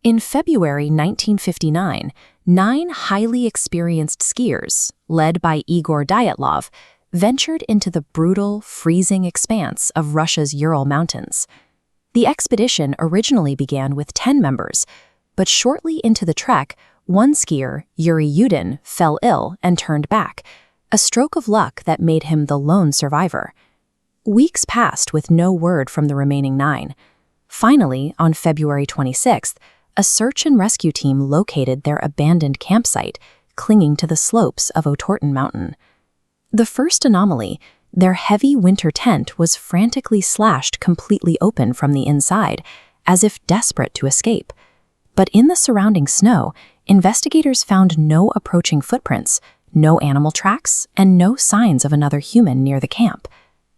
In February 1959, 9 highly experienced skiers, led by Igor Dyatlov, ventured into the brutal, freezing expanse of Russia's Ural Mountains. The expedition originally began with 10 members, but shortly into the trek, one skier, Yuri Yudin, fell ill and turned back, a stroke of luck that made him the lone survivor. Weeks passed with no word from the remaining 9. Finally, on February 26th, a search and rescue team located their abandoned campsite, clinging to the slopes of Otorten Mountain. The first anomaly, their heavy winter tent was frantically slashed completely open from the inside, as if desperate to escape. But in the surrounding snow, investigators found no approaching footprints, no animal tracks, and no signs of another human near the camp.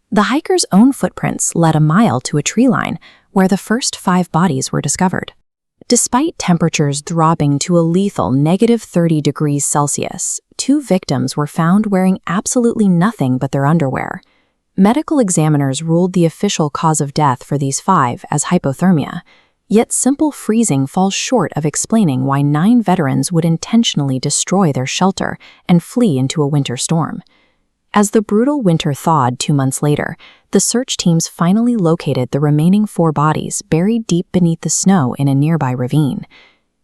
The hikers' own footprints led a mile to a tree line, where the first 5 bodies were discovered. Despite temperatures dropping to a lethal -30 degrees Celsius, 2 victims were found wearing absolutely nothing but their underwear. Medical examiners ruled the official cause of death for these 5 as hypothermia, yet simple freezing falls short of explaining why 9 veterans would intentionally destroy their shelter and flee into a winter storm. As the brutal winter thawed 2 months later, the search teams finally located the remaining 4 bodies buried deep beneath the snow in a nearby ravine.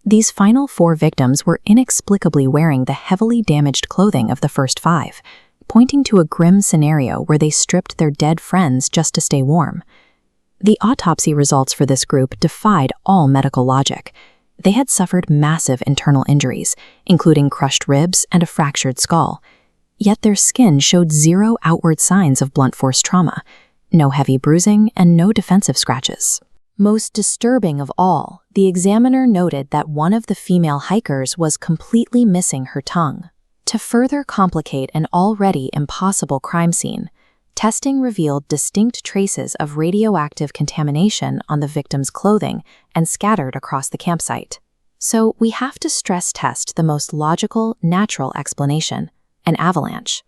These final 4 victims were inexplicably wearing the heavily damaged clothing of the first 5, pointing to a grim scenario where they stripped their dead friends just to stay warm. The autopsy results for this group defied all medical logic. They had suffered massive internal injuries, including crushed ribs and a fractured skull. Yet their skin showed 0 outward signs of blunt force trauma, no heavy bruising, and no defensive scratches. Most disturbing of all, the examiner noted that one of the female hikers was completely missing her tongue. To further complicate an already impossible crime scene, testing revealed distinct traces of radioactive contamination on the victim's clothing and scattered across the campsite. So we have to stress test the most logical, natural explanation: an avalanche.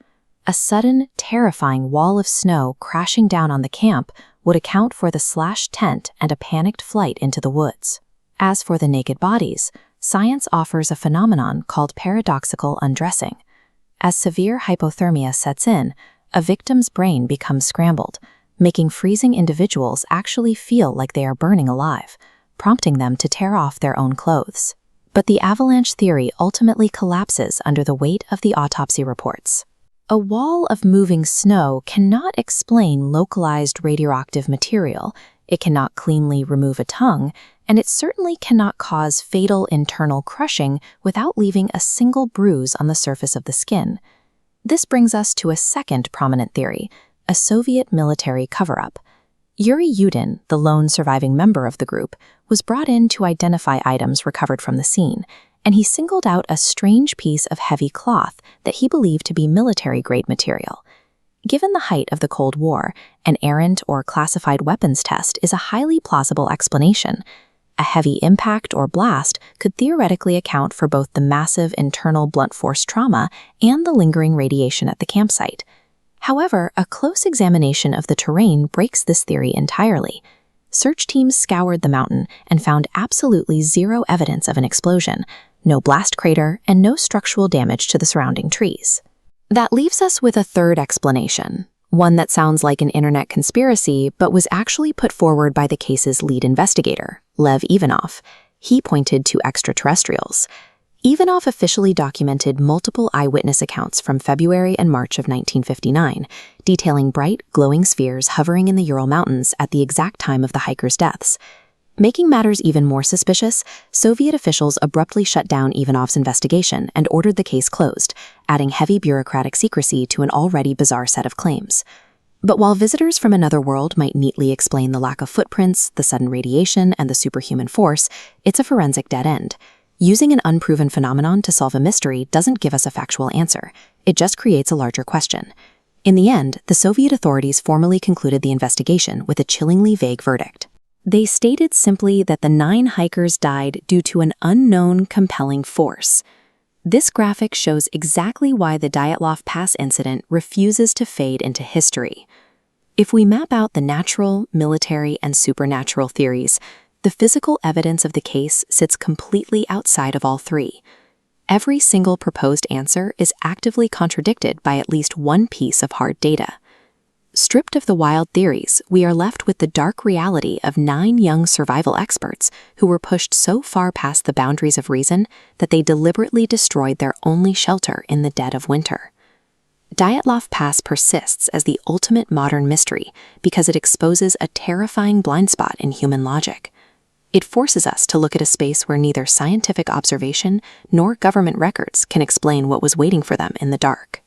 A sudden, terrifying wall of snow crashing down on the camp would account for the slashed tent and a panicked flight into the woods. As for the naked bodies, science offers a phenomenon called paradoxical undressing. As severe hypothermia sets in, a victim's brain becomes scrambled, making freezing individuals actually feel like they are burning alive, prompting them to tear off their own clothes. But the avalanche theory ultimately collapses under the weight of the autopsy reports. A wall of moving snow cannot explain localized radioactive material, it cannot cleanly remove a tongue, and it certainly cannot cause fatal internal crushing without leaving a single bruise on the surface of the skin. This brings us to a second prominent theory, a Soviet military cover-up. Yuri Yudin, the lone surviving member of the group, was brought in to identify items recovered from the scene, and he singled out a strange piece of heavy cloth that he believed to be military-grade material. Given the height of the Cold War, an errant or classified weapons test is a highly plausible explanation. A heavy impact or blast could theoretically account for both the massive internal blunt force trauma and the lingering radiation at the campsite. However, a close examination of the terrain breaks this theory entirely. Search teams scoured the mountain and found absolutely 0 evidence of an explosion, no blast crater, and no structural damage to the surrounding trees. That leaves us with a third explanation, one that sounds like an internet conspiracy but was actually put forward by the case's lead investigator, Lev Ivanov. He pointed to extraterrestrials. Ivanov officially documented multiple eyewitness accounts from February and March of 1959, detailing bright, glowing spheres hovering in the Ural Mountains at the exact time of the hikers' deaths. Making matters even more suspicious, Soviet officials abruptly shut down Ivanov's investigation and ordered the case closed, adding heavy bureaucratic secrecy to an already bizarre set of claims. But while visitors from another world might neatly explain the lack of footprints, the sudden radiation, and the superhuman force, it's a forensic dead end. Using an unproven phenomenon to solve a mystery doesn't give us a factual answer. It just creates a larger question. In the end, the Soviet authorities formally concluded the investigation with a chillingly vague verdict. They stated simply that the 9 hikers died due to an unknown compelling force. This graphic shows exactly why the Dyatlov Pass incident refuses to fade into history. If we map out the natural, military, and supernatural theories, the physical evidence of the case sits completely outside of all three. Every single proposed answer is actively contradicted by at least one piece of hard data. Stripped of the wild theories, we are left with the dark reality of 9 young survival experts who were pushed so far past the boundaries of reason that they deliberately destroyed their only shelter in the dead of winter. Dyatlov Pass persists as the ultimate modern mystery because it exposes a terrifying blind spot in human logic. It forces us to look at a space where neither scientific observation nor government records can explain what was waiting for them in the dark.